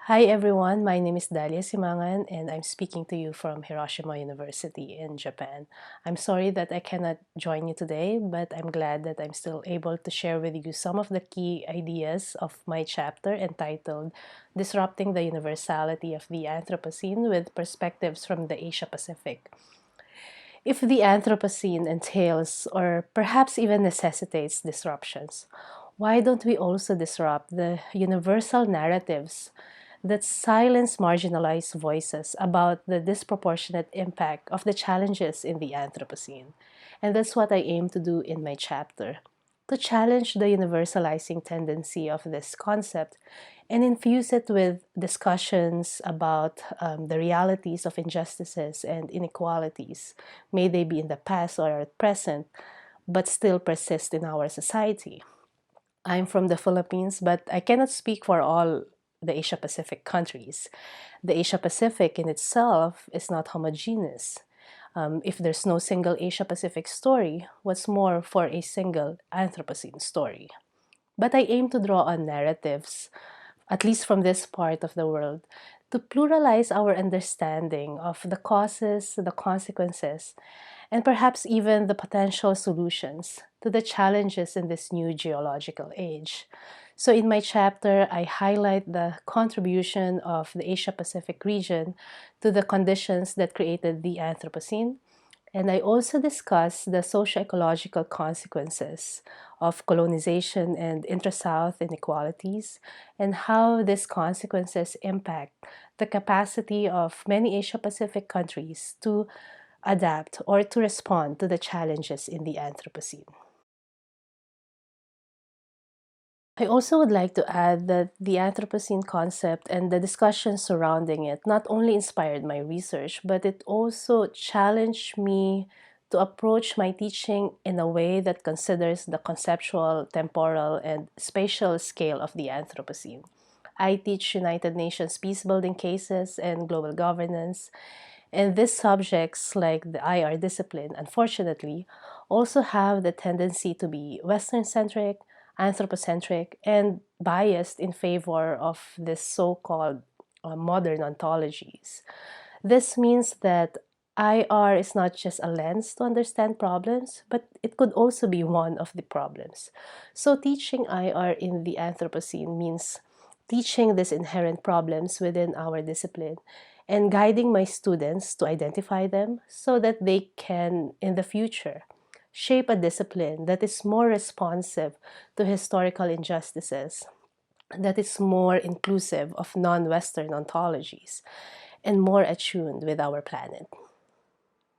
Hi everyone, my name is Dalia Simangan and I'm speaking to you from Hiroshima University in Japan. I'm sorry that I cannot join you today, but I'm glad that I'm still able to share with you some of the key ideas of my chapter entitled Disrupting the Universality of the Anthropocene with Perspectives from the Asia Pacific. If the Anthropocene entails or perhaps even necessitates disruptions, why don't we also disrupt the universal narratives that silence marginalized voices about the disproportionate impact of the challenges in the Anthropocene? And that's what I aim to do in my chapter, to challenge the universalizing tendency of this concept and infuse it with discussions about the realities of injustices and inequalities, may they be in the past or at present, but still persist in our society. I'm from the Philippines, but I cannot speak for all the Asia Pacific countries. The Asia Pacific in itself is not homogeneous. If there's no single Asia Pacific story, what's more for a single Anthropocene story? But I aim to draw on narratives, at least from this part of the world, to pluralize our understanding of the causes, the consequences, and perhaps even the potential solutions to the challenges in this new geological age. So in my chapter, I highlight the contribution of the Asia-Pacific region to the conditions that created the Anthropocene, and I also discuss the socio-ecological consequences of colonization and intra-South inequalities and how these consequences impact the capacity of many Asia-Pacific countries to adapt or to respond to the challenges in the Anthropocene. I also would like to add that the Anthropocene concept and the discussion surrounding it not only inspired my research, but it also challenged me to approach my teaching in a way that considers the conceptual, temporal, and spatial scale of the Anthropocene. I teach United Nations peacebuilding cases and global governance, and these subjects, like the IR discipline, unfortunately, also have the tendency to be Western-centric, anthropocentric, and biased in favor of this so-called modern ontologies. This means that IR is not just a lens to understand problems, but it could also be one of the problems. So teaching IR in the Anthropocene means teaching these inherent problems within our discipline and guiding my students to identify them so that they can, in the future, shape a discipline that is more responsive to historical injustices, that is more inclusive of non-Western ontologies, and more attuned with our planet.